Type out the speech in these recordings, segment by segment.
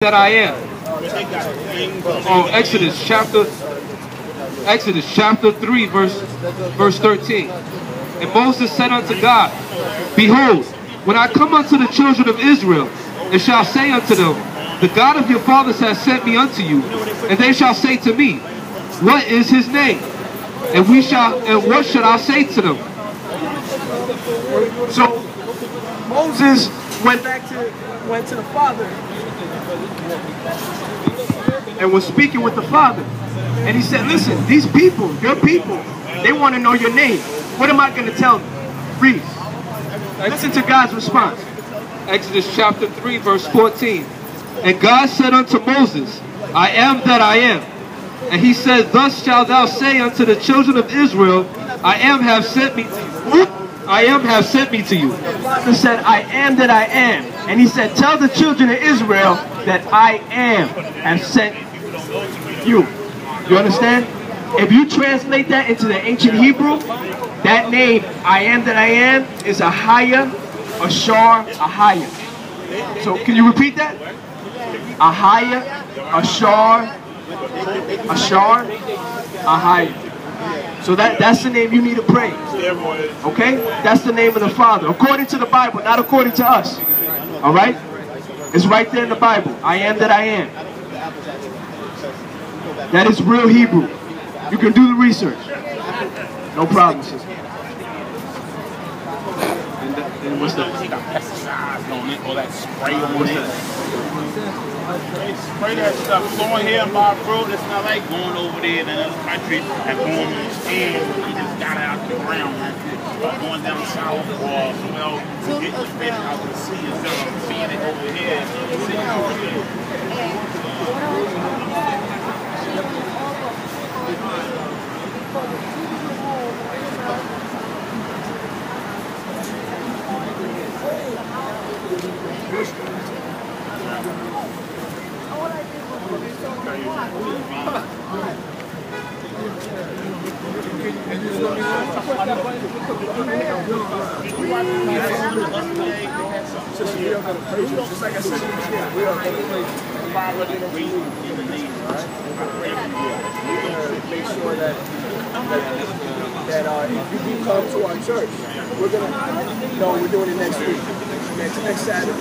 that I am. Exodus chapter 3 verse 13. And Moses said unto God, Behold, when I come unto the children of Israel, and shall say unto them, The God of your fathers has sent me unto you, and they shall say to me, What is his name? And what should I say to them? So Moses went to the Father and was speaking with the Father, and he said, listen, these people, your people, they want to know your name. What am I going to tell them? Read. Listen to God's response. Exodus chapter 3 verse 14. And God said unto Moses, I am that I am. And he said, Thus shalt thou say unto the children of Israel, I am have sent me to you. I am have sent me to you. The Father said, I am that I am. And he said, tell the children of Israel that I am have sent you. You understand? If you translate that into the ancient Hebrew, that name, I am that I am, is a higher, a shar, a higher. So can you repeat that? A higher, a shar, a higher. So that's the name you need to pray. Okay? That's the name of the Father. According to the Bible, not according to us. Alright? It's right there in the Bible. I am that I am. That is real Hebrew. You can do the research. No problem, sister. And what's that? Pesticide on it, or that spray on it. They spray that stuff going here in my road. It's not like going over there in another country and going on the stand. You just got it out the ground, man. Going down south or somewhere else, getting the fish out to sea instead of seeing it over here. See it over here. Just like I said, we are going to play 5 in a week. Make sure that if you come to our church, we're going to, we're doing it next week, next Saturday,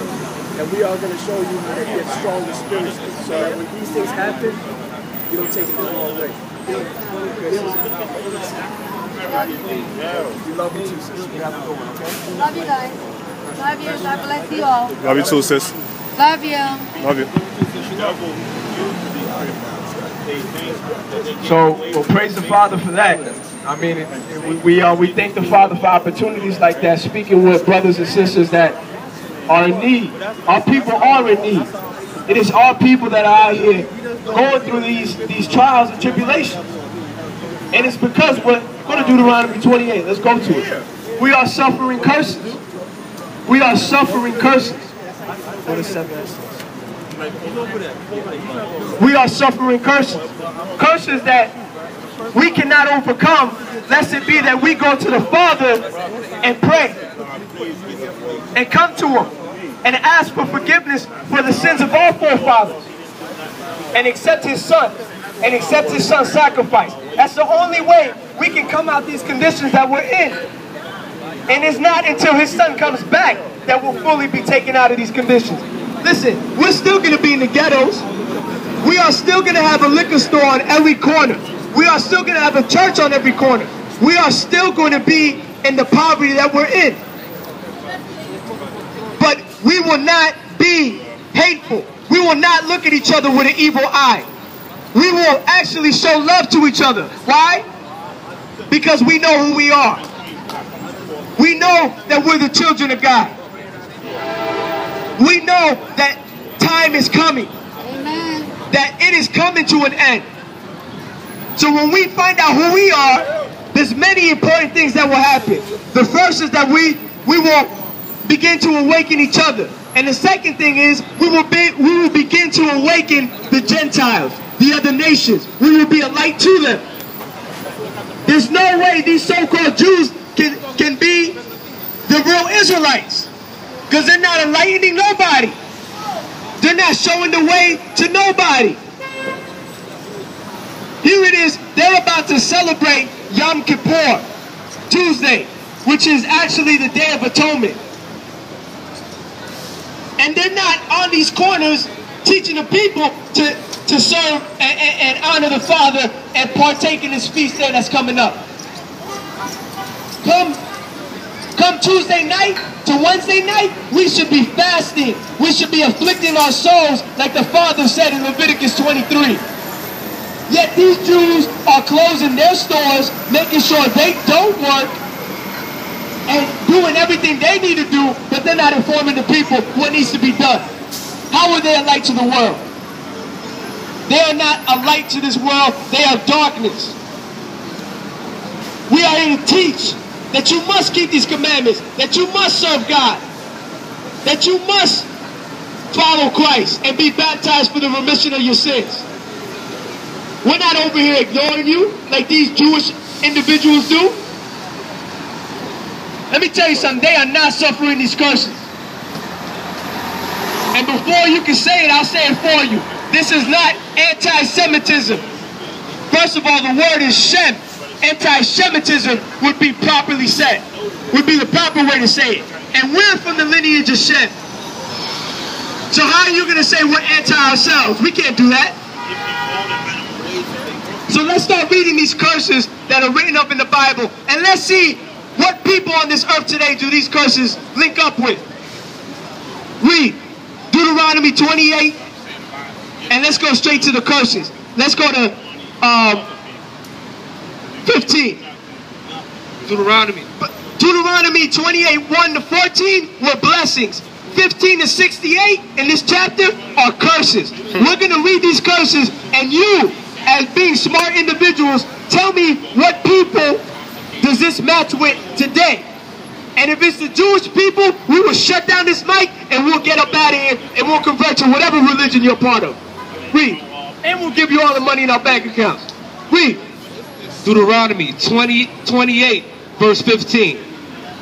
and we are going to show you how to get stronger spiritually, so that when these things happen, you don't take it the wrong way. We love you too, sis. We have a good one, okay? Love you guys. Love you. God bless you all. Love you too, sis. Love you. Love you. So, well, praise the Father for that. I mean, we thank the Father for opportunities like that, speaking with brothers and sisters that are in need. Our people are in need. It is our people that are out here going through these trials and tribulations. And it's because we're going to Deuteronomy 28. Let's go to it. We are suffering curses. We are suffering curses. What is 7 and 6? We are suffering curses. Curses that we cannot overcome, lest it be that we go to the Father and pray and come to Him and ask for forgiveness for the sins of our forefathers and accept His Son and accept His Son's sacrifice. That's the only way we can come out these conditions that we're in. And it's not until His Son comes back that we'll fully be taken out of these conditions. Listen, we're still going to be in the ghettos. We are still going to have a liquor store on every corner. We are still going to have a church on every corner. We are still going to be in the poverty that we're in. But we will not be hateful. We will not look at each other with an evil eye. We will actually show love to each other. Why? Because we know who we are. We know that we're the children of God. We know that time is coming. Amen. That it is coming to an end. So when we find out who we are, there's many important things that will happen. The first is that we will begin to awaken each other. And the second thing is we will begin to awaken the Gentiles, the other nations. We will be a light to them. There's no way these so-called Jews can be the real Israelites, because they're not enlightening nobody. They're not showing the way to nobody. Here it is, they're about to celebrate Yom Kippur, Tuesday, which is actually the Day of Atonement. And they're not on these corners teaching the people to serve and honor the Father and partake in this feast day that's coming up. Come Tuesday night to Wednesday night, we should be fasting. We should be afflicting our souls like the Father said in Leviticus 23. Yet these Jews are closing their stores, making sure they don't work, and doing everything they need to do, but they're not informing the people what needs to be done. How are they a light to the world? They are not a light to this world, they are darkness. We are here to teach that you must keep these commandments, that you must serve God, that you must follow Christ and be baptized for the remission of your sins. We're not over here ignoring you like these Jewish individuals do. Let me tell you something, they are not suffering these curses. And before you can say it, I'll say it for you. This is not anti-Semitism. First of all, the word is Shem. Anti-Semitism would be properly said, would be the proper way to say it. And we're from the lineage of Shem. So how are you going to say we're anti-ourselves? We can't do that. So let's start reading these curses that are written up in the Bible, and let's see what people on this earth today do these curses link up with. Read Deuteronomy 28, and let's go straight to the curses. Let's go to 15. Deuteronomy 28, 1 to 14 were blessings. 15 to 68 in this chapter are curses. We're going to read these curses, and you, as being smart individuals, tell me what people does this match with today. And if it's the Jewish people, we will shut down this mic and we'll get up out of here and we'll convert to whatever religion you're part of. Read. And we'll give you all the money in our bank accounts. Read. Deuteronomy 28, verse 15.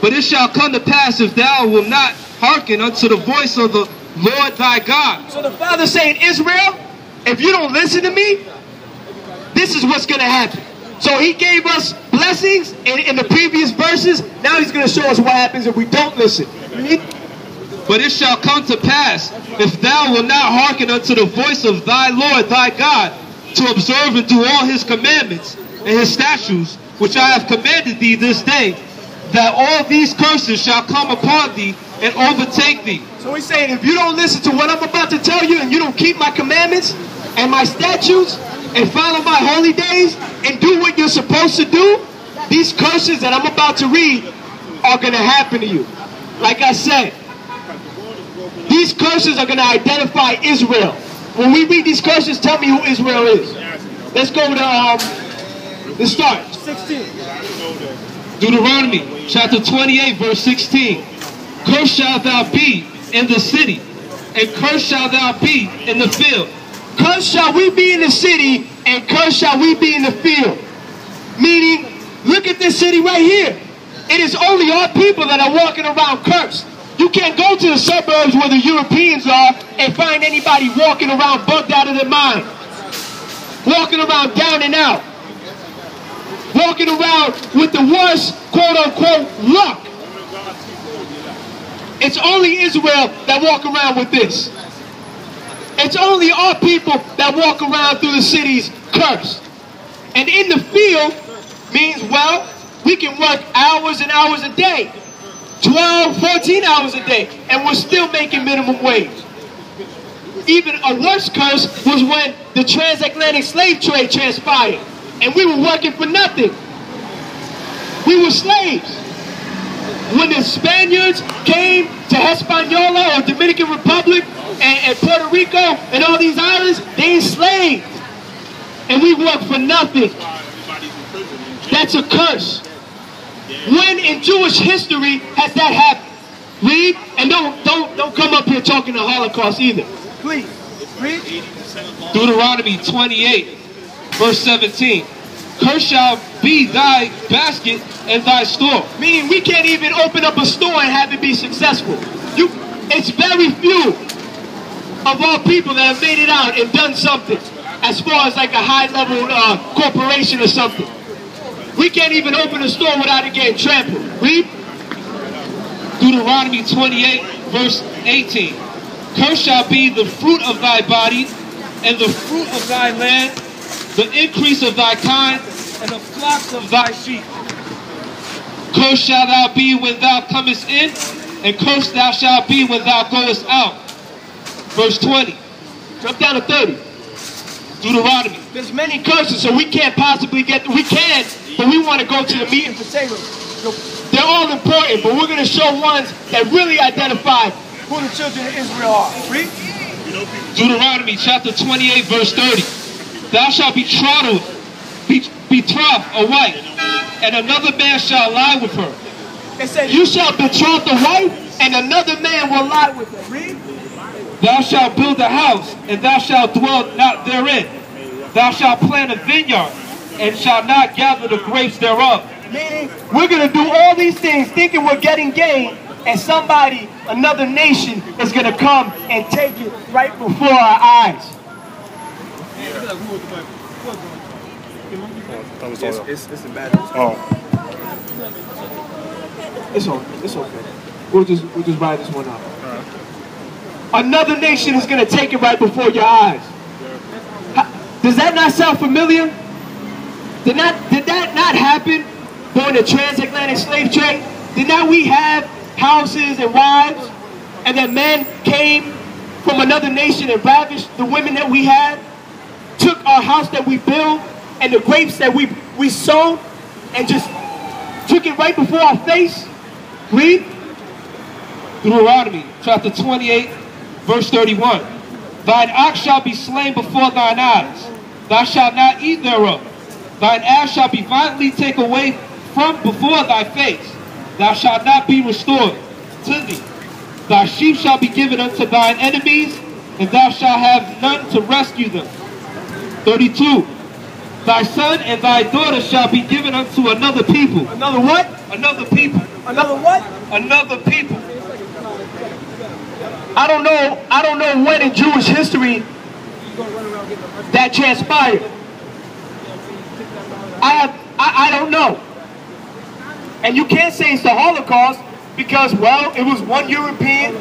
But it shall come to pass, if thou wilt not hearken unto the voice of the Lord thy God. So the Father's saying, Israel, if you don't listen to me, this is what's going to happen. So he gave us blessings in the previous verses. Now he's going to show us what happens if we don't listen. But it shall come to pass, if thou wilt not hearken unto the voice of thy Lord thy God, to observe and do all his commandments and his statutes, which I have commanded thee this day, that all these curses shall come upon thee and overtake thee. So he's saying, if you don't listen to what I'm about to tell you, and you don't keep my commandments and my statutes, and follow my holy days, and do what you're supposed to do, these curses that I'm about to read are going to happen to you. Like I said, these curses are going to identify Israel. When we read these curses, tell me who Israel is. Let's go to, let's start. 16. Deuteronomy chapter 28, verse 16. Cursed shalt thou be in the city, and cursed shalt thou be in the field. Cursed shall we be in the city, and cursed shall we be in the field. Meaning, look at this city right here. It is only our people that are walking around cursed. You can't go to the suburbs where the Europeans are and find anybody walking around bugged out of their mind. Walking around down and out. Walking around with the worst, quote-unquote, luck. It's only Israel that walk around with this. It's only our people that walk around through the cities cursed. And in the field means, well, we can work hours and hours a day. 12, 14 hours a day. And we're still making minimum wage. Even a worse curse was when the transatlantic slave trade transpired. And we were working for nothing. We were slaves. When the Spaniards came to Hispaniola or Dominican Republic and Puerto Rico and all these islands, they enslaved. And we worked for nothing. That's a curse. When in Jewish history has that happened? Read, and don't come up here talking the Holocaust either. Please, read. Deuteronomy 28, verse 17. Cursed shall be thy basket and thy store. Meaning we can't even open up a store and have it be successful. It's very few. of all people that have made it out and done something, as far as like a high-level corporation or something. We can't even open a store without it getting trampled. Read. Deuteronomy 28, verse 18. Cursed shall be the fruit of thy body, and the fruit of thy land, the increase of thy kind, and the flocks of thy sheep. Cursed shalt thou be when thou comest in, and cursed thou shalt be when thou goest out. Verse 20. Jump down to 30. Deuteronomy. There's many curses, so we can't possibly get, we can, but we want to go to the meat and potatoes. So they're all important, but we're going to show ones that really identify who the children of Israel are. Read. Deuteronomy chapter 28, verse 30. Thou shalt betroth a wife, and another man shall lie with her. It says, you shall betroth a wife, and another man will lie with her. Read. Thou shalt build a house, and thou shalt dwell not therein. Thou shalt plant a vineyard, and shalt not gather the grapes thereof. Meaning, we're going to do all these things thinking we're getting gain, and somebody, another nation, is going to come and take it right before our eyes. It's a bad. Oh. It's okay. We'll just ride this one out. Another nation is going to take it right before your eyes. Does that not sound familiar? Did that not happen during the transatlantic slave trade? Did not we have houses and wives, and that men came from another nation and ravished the women that we had, took our house that we built and the grapes that we sowed, and just took it right before our face? Read. Deuteronomy chapter 28, verse 31. Thine ox shall be slain before thine eyes. Thou shalt not eat thereof. Thine ass shall be violently taken away from before thy face. Thou shalt not be restored to thee. Thy sheep shall be given unto thine enemies, and thou shalt have none to rescue them. 32. Thy son and thy daughter shall be given unto another people. Another what? Another people. Another what? Another people. I don't know when in Jewish history that transpired. I don't know. And you can't say it's the Holocaust because, well, it was one European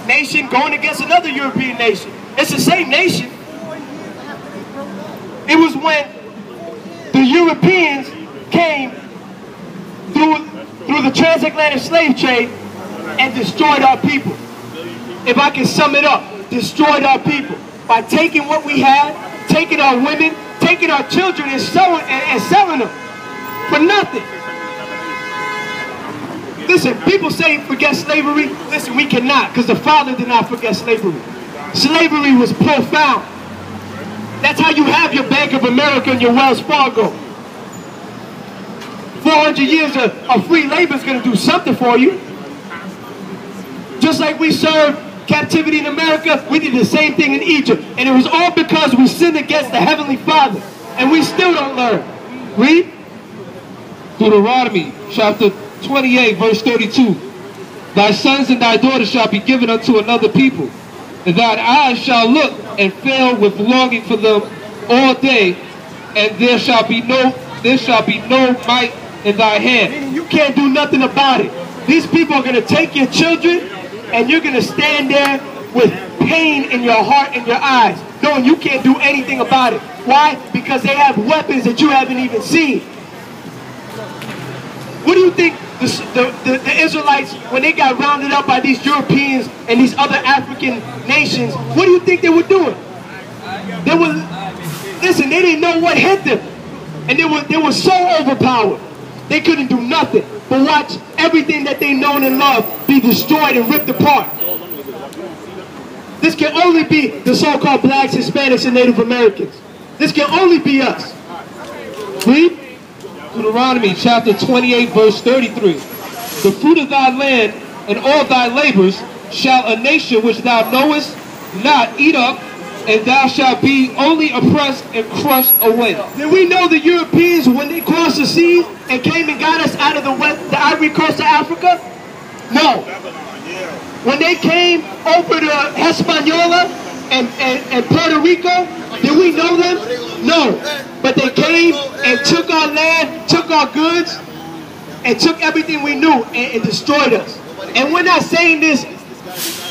nation going against another European nation. It's the same nation. It was when the Europeans came through the transatlantic slave trade and destroyed our people. If I can sum it up, destroyed our people by taking what we had, taking our women, taking our children and selling them for nothing. Listen, people say forget slavery. Listen, we cannot, because the Father did not forget slavery. Slavery was profound. That's how you have your Bank of America and your Wells Fargo. 400 years of free labor is going to do something for you. Just like we served captivity in America, we did the same thing in Egypt. And it was all because we sinned against the Heavenly Father. And we still don't learn. Read. Deuteronomy chapter 28, verse 32. Thy sons and thy daughters shall be given unto another people, and thine eyes shall look and fail with longing for them all day, and there shall be no might in thy hand. Meaning you can't do nothing about it. These people are going to take your children, and you're going to stand there with pain in your heart and your eyes, knowing you can't do anything about it. Why? Because they have weapons that you haven't even seen. What do you think the Israelites, when they got rounded up by these Europeans and these other African nations, what do you think they were doing? Listen, they didn't know what hit them. And they were so overpowered. They couldn't do nothing but watch everything that they known and loved be destroyed and ripped apart. This can only be the so-called blacks, Hispanics, and Native Americans. This can only be us. Read. Deuteronomy chapter 28, verse 33. The fruit of thy land and all thy labors shall a nation which thou knowest not eat up, and thou shalt be only oppressed and crushed away. Did we know the Europeans, when they crossed the seas and came and got us out of the Ivory Coast of Africa? No. When they came over to Hispaniola and Puerto Rico, did we know them? No. But they came and took our land, took our goods, and took everything we knew and destroyed us. And we're not saying this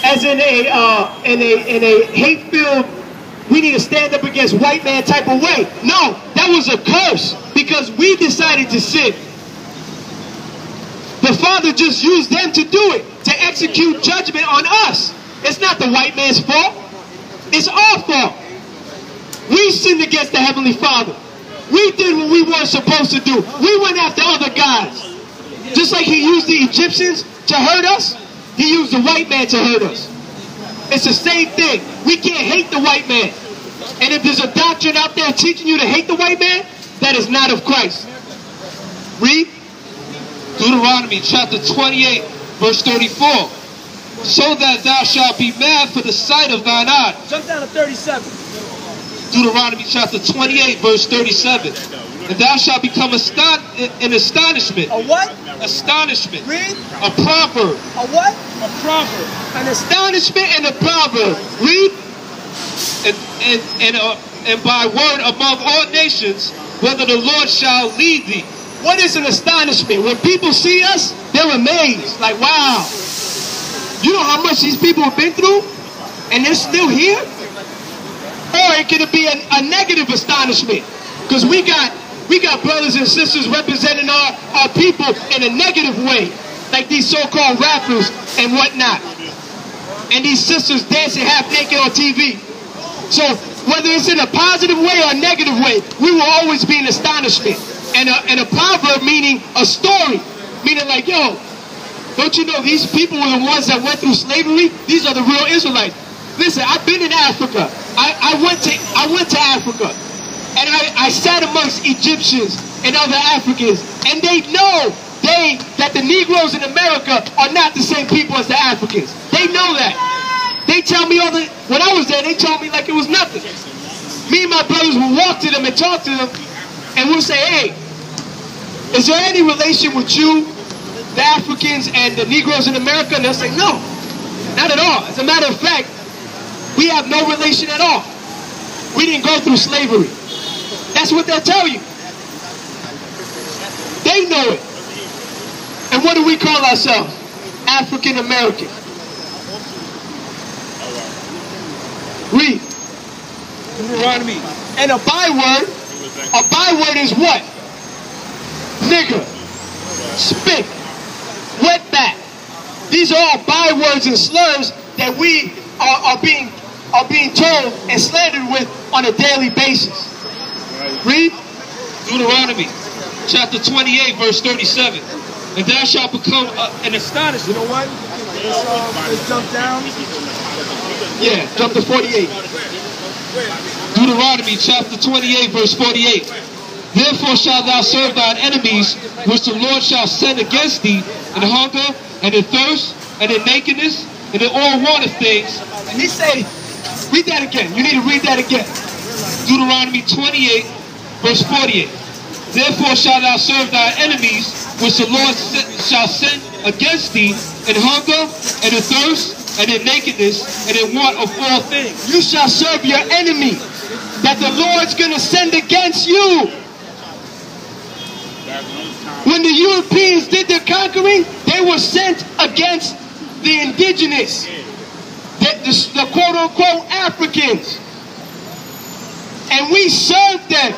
as in a hate-filled, we need to stand up against white man type of way. No, that was a curse because we decided to sin. The Father just used them to do it, to execute judgment on us. It's not the white man's fault. It's our fault. We sinned against the Heavenly Father. We did what we weren't supposed to do. We went after other gods. Just like he used the Egyptians to hurt us, he used the white man to hurt us. It's the same thing. We can't hate the white man. And if there's a doctrine out there teaching you to hate the white man, that is not of Christ. Read. Deuteronomy chapter 28, verse 34. So that thou shalt be mad for the sight of thine eye. Jump down to 37. Deuteronomy chapter 28, verse 37. And thou shalt become an astonishment. A what? Astonishment. Read. A proverb. A what? A proverb. An astonishment and a proverb. Read. And by word among all nations, whether the Lord shall lead thee. What is an astonishment? When people see us, they're amazed. Like, wow. You know how much these people have been through? And they're still here? Or it could be a negative astonishment. Because we got brothers and sisters representing our people in a negative way. Like these so-called rappers and whatnot. And these sisters dancing half naked on TV. So whether it's in a positive way or a negative way, we will always be in astonishment. And a proverb meaning a story. Meaning like, yo, don't you know these people were the ones that went through slavery? These are the real Israelites. Listen, I've been in Africa. I went to Africa. And I sat amongst Egyptians and other Africans. And they know that the Negroes in America are not the same people as the Africans. They know that. They tell me when I was there, they told me like it was nothing. Me and my brothers would walk to them and talk to them. And we'll say, hey, is there any relation with you, the Africans and the Negroes in America? And they'll say, no, not at all. As a matter of fact, we have no relation at all. We didn't go through slavery. That's what they'll tell you. They know it. And what do we call ourselves? African American. Read. Deuteronomy. And a byword is what? Nigger, spit, wetback. These are all bywords and slurs that we are being told and slandered with on a daily basis. Read. Deuteronomy chapter 28, verse 37. And thou shalt become an astonishment. You know what? Let's jump down. Yeah, jump to 48. Deuteronomy chapter 28, verse 48. Therefore shalt thou serve thine enemies, which the Lord shall send against thee, in hunger, and in thirst, and in nakedness, and in all want of things. And he say, read that again. You need to read that again. Deuteronomy 28, verse 48. Therefore shalt thou serve thy enemies, which the Lord shall send against thee, in hunger, and in thirst, and in nakedness, and in want of all things. You shall serve your enemy that the Lord's going to send against you. When the Europeans did their conquering, they were sent against the indigenous, the quote-unquote Africans. And we served them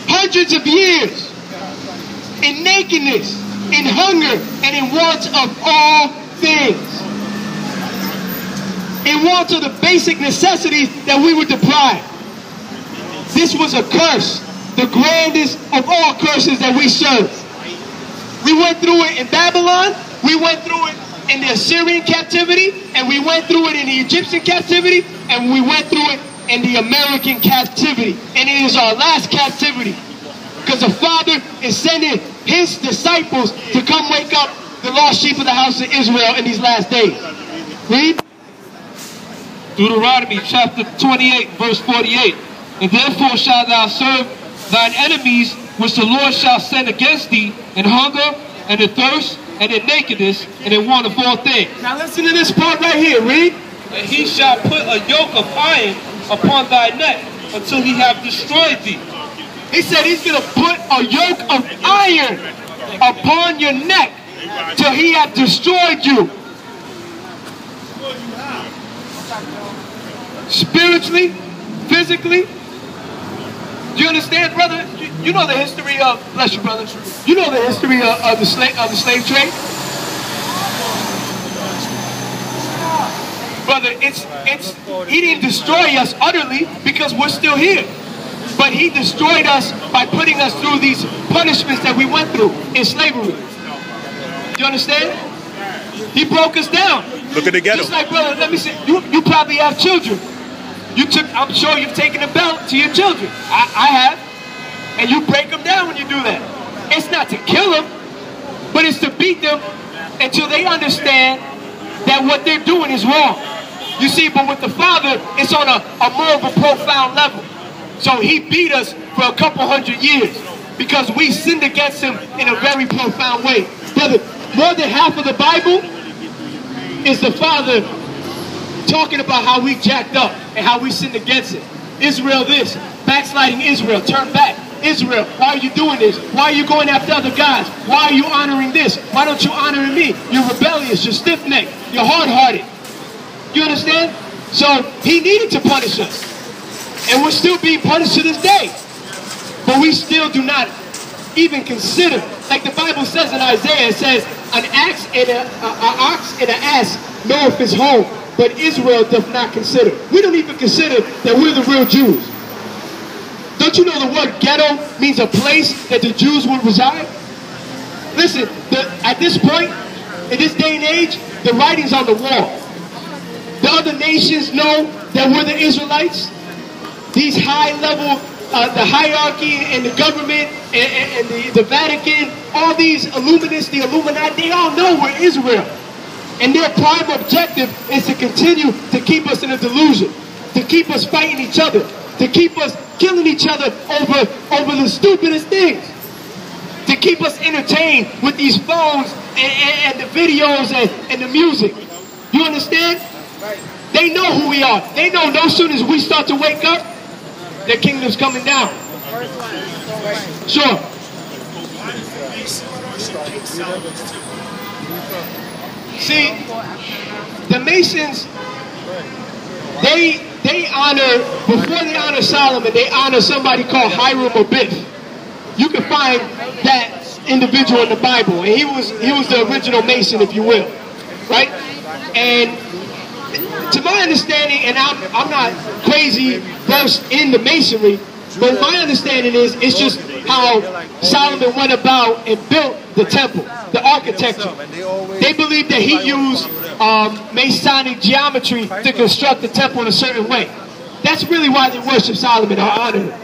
hundreds of years in nakedness, in hunger, and in want of all things. In want of the basic necessities that we were deprived. This was a curse, the grandest of all curses that we serve. We went through it in Babylon, we went through it in the Assyrian captivity, and we went through it in the Egyptian captivity, and we went through it in the American captivity. And it is our last captivity. Because the Father is sending his disciples to come wake up the lost sheep of the house of Israel in these last days. Read. Deuteronomy chapter 28, verse 48. And therefore shalt thou serve thine enemies, which the Lord shall send against thee, in hunger, and in thirst, and in nakedness, and in want of all things. Now listen to this part right here. Read. and he shall put a yoke of iron upon thy neck until he have destroyed thee. He said he's going to put a yoke of iron upon your neck till he have destroyed you. Spiritually, physically. Do you understand, brother? You know the history of, bless you, brother. You know the history of the slave trade? Brother, he didn't destroy us utterly because we're still here. But he destroyed us by putting us through these punishments that we went through in slavery. Do you understand? He broke us down. Look at the ghetto. Just like, brother, let me say, you probably have children. I'm sure you've taken a belt to your children. I have. And you break them down when you do that. It's not to kill them, but it's to beat them until they understand that what they're doing is wrong. You see, but with the Father, it's on a more of a profound level. So he beat us for a couple hundred years because we sinned against him in a very profound way. Brother, more than half of the Bible is the Father talking about how we jacked up and how we sinned against it. Israel this, backsliding Israel, turn back. Israel, why are you doing this? Why are you going after other guys? Why are you honoring this? Why don't you honor me? You're rebellious, you're stiff-necked, you're hard-hearted. You understand? So he needed to punish us. And we're still being punished to this day. But we still do not even consider, like the Bible says in Isaiah, it says, an ox and an ass knoweth his home, but Israel doth not consider. We don't even consider that we're the real Jews. Don't you know the word ghetto means a place that the Jews would reside? Listen, at this point, in this day and age, the writing's on the wall. The other nations know that we're the Israelites. These high-level, the hierarchy and the government and the Vatican, all these Illuminists, the Illuminati, they all know we're Israel. And their prime objective is to continue to keep us in a delusion, to keep us fighting each other, to keep us killing each other over the stupidest things, to keep us entertained with these phones and the videos and the music. You understand? They know who we are. They know no sooner as we start to wake up, their kingdom's coming down. Sure. See, the Masons, they honor, before they honor Solomon, they honor somebody called Hiram or Biff. You can find that individual in the Bible, and he was the original Mason, if you will, right? And to my understanding, and I'm not crazy versed in the Masonry, but my understanding is it's just how Solomon went about and built the temple, the architecture. They believe that he used Masonic geometry to construct the temple in a certain way. That's really why they worship Solomon or honor him.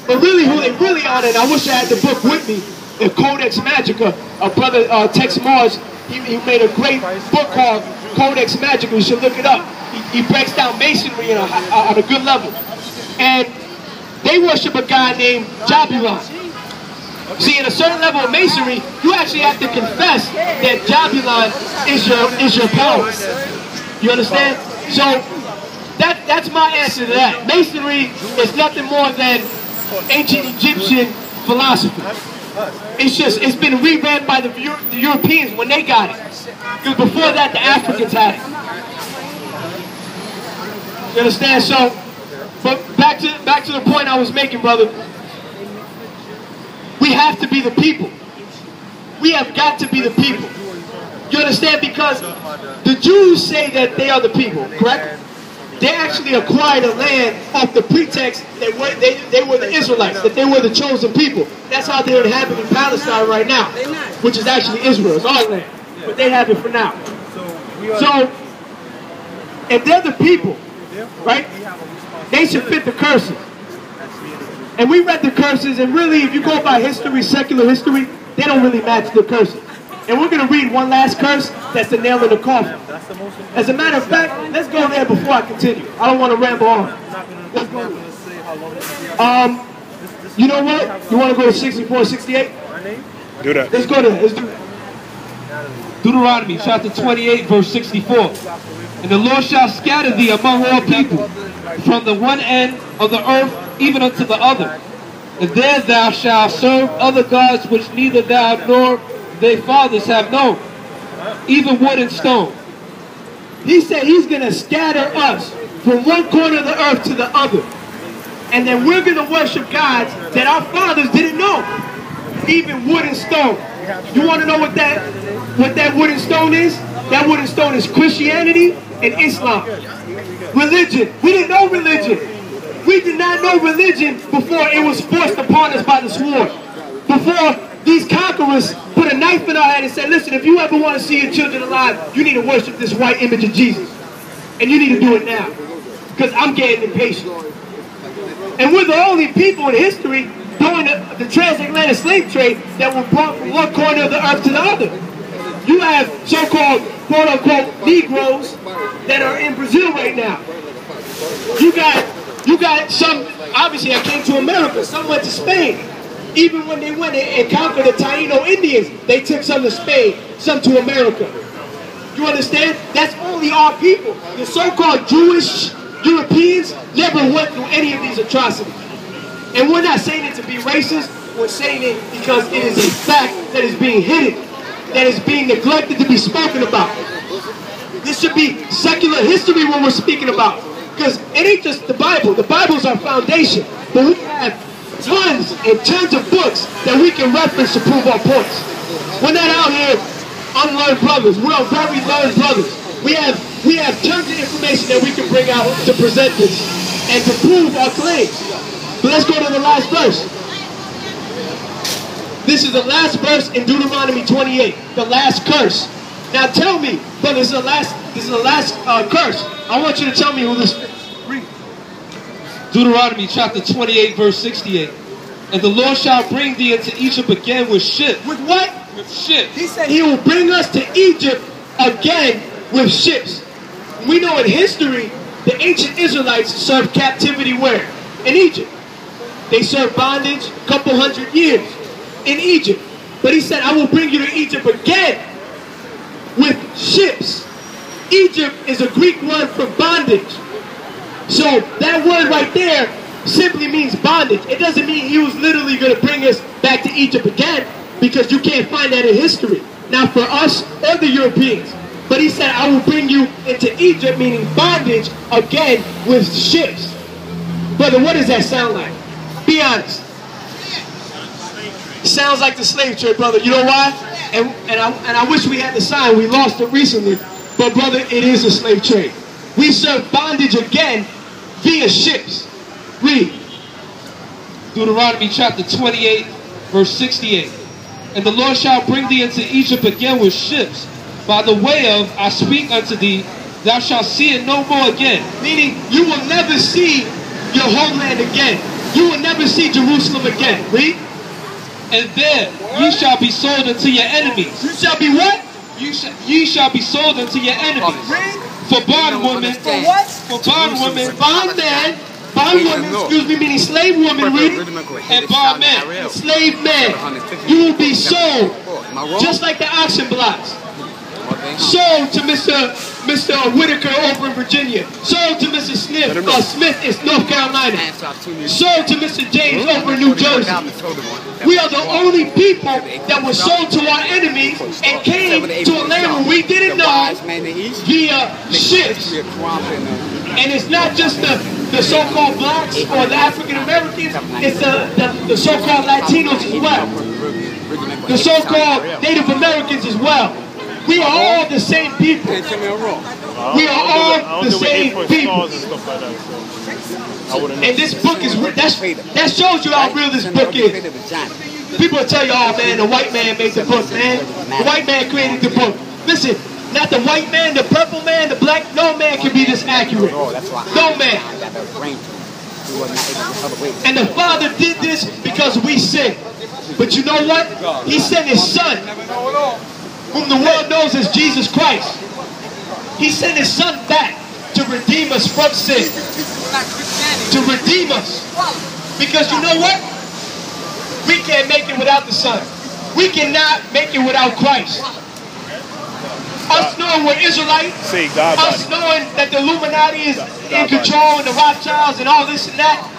But really, who they really honor, and I wish I had the book with me, the Codex Magica, brother Tex Mars, he made a great book called Codex Magica. You should look it up. He breaks down Masonry on a good level. And they worship a guy named Jabulon. See, in a certain level of Masonry, you actually have to confess that Jabulon is your power. You understand? So that's my answer to that. Masonry is nothing more than ancient Egyptian philosophy. It's been revamped by the Europeans when they got it. Because before that, the Africans had it. You understand? So, but back to the point I was making, brother. We have to be the people. We have got to be the people. You understand? Because the Jews say that they are the people, correct? They actually acquired a land off the pretext that they were the Israelites, that they were the chosen people. That's how they're inhabiting Palestine right now, which is actually Israel. It's our land, but they have it for now. So, if they're the people, right, they should fit the curses. And we read the curses, and really, if you go by history, secular history, they don't really match the curses. And we're going to read one last curse that's the nail in the coffin. As a matter of fact, let's go there before I continue. I don't want to ramble on. Let's go. You know what? You want to go to 64, 68? Do that. Let's go there. Let's do that. Deuteronomy chapter 28, verse 64. And the Lord shall scatter thee among all people, from the one end of the earth even unto the other. And there thou shalt serve other gods which neither thou nor their fathers have known, even wood and stone. He said he's going to scatter us from one corner of the earth to the other. And then we're going to worship gods that our fathers didn't know, even wood and stone. You want to know what that wood and stone is? That wood and stone is Christianity and Islam. Religion. We didn't know religion. We did not know religion before it was forced upon us by the sword. Before these conquerors put a knife in our head and said, listen, if you ever want to see your children alive, you need to worship this white image of Jesus. And you need to do it now. Because I'm getting impatient. And we're the only people in history during the transatlantic slave trade that were brought from one corner of the earth to the other. You have so-called, quote-unquote, Negroes that are in Brazil right now. You got some, obviously, that came to America. Some went to Spain. Even when they went and conquered the Taino Indians, they took some to Spain, some to America. You understand? That's only our people. The so-called Jewish Europeans never went through any of these atrocities. And we're not saying it to be racist. We're saying it because it is a fact that is being hidden, that is being neglected to be spoken about. This should be secular history when we're speaking about. Because it ain't just the Bible. The Bible's our foundation. But we have tons and tons of books that we can reference to prove our points. We're not out here unlearned brothers. We're very learned brothers. We have tons of information that we can bring out to present this and to prove our claims. But let's go to the last verse. This is the last verse in Deuteronomy 28, the last curse. Now tell me, but this is the last curse. I want you to tell me who this is. Read. Deuteronomy chapter 28, verse 68. And the Lord shall bring thee into Egypt again with ships. With what? With ships. He said he will bring us to Egypt again with ships. We know in history, the ancient Israelites served captivity where? In Egypt. They served bondage a couple hundred years in Egypt. But he said, I will bring you to Egypt again with ships. Egypt is a Greek word for bondage. So that word right there simply means bondage. It doesn't mean he was literally going to bring us back to Egypt again, because you can't find that in history. Not for us or the Europeans. But he said, I will bring you into Egypt, meaning bondage, again with ships. Brother, what does that sound like? Be honest. Sounds like the slave trade, brother. You know why? And I wish we had the sign. We lost it recently. But brother, it is a slave trade. We serve bondage again via ships. Read. Deuteronomy chapter 28, verse 68. And the Lord shall bring thee into Egypt again with ships. By the way of, I speak unto thee, thou shalt see it no more again. Meaning, you will never see your homeland again. You will never see Jerusalem again. Read. And there ye shall be sold unto your enemies. You shall be what? Ye shall be sold unto your enemies. Read. For bondwomen. For what? For bondwomen. Bondman. Bondwomen, excuse me, meaning slave woman, read it. And bondmen. Slave men. You will be sold. Just like the auction blocks. Sold to Mr. Whitaker over in Virginia. Sold to Mr. Smith in North Carolina. Sold to Mr. James over in New Jersey. We are the only people that were sold to our enemies and came to a land where we didn't know via ships. And it's not just the so-called blacks or the African Americans, it's the so-called Latinos as well. The so-called Native Americans as well. We are all the same people. We are all the same people. And this book is, that shows you how real this book is. People will tell you, oh man, the white man made the book, man. The white man created the book. Listen, not the white man, the purple man, the black, no man can be this accurate. No man. And the Father did this because we sinned. But you know what? He sent his son, whom the world knows as Jesus Christ. He sent his son back to redeem us from sin. To redeem us. Because you know what? We can't make it without the son. We cannot make it without Christ. Us knowing we're Israelites. Say God Us knowing that the Illuminati is in control and the Rothschilds and all this and that.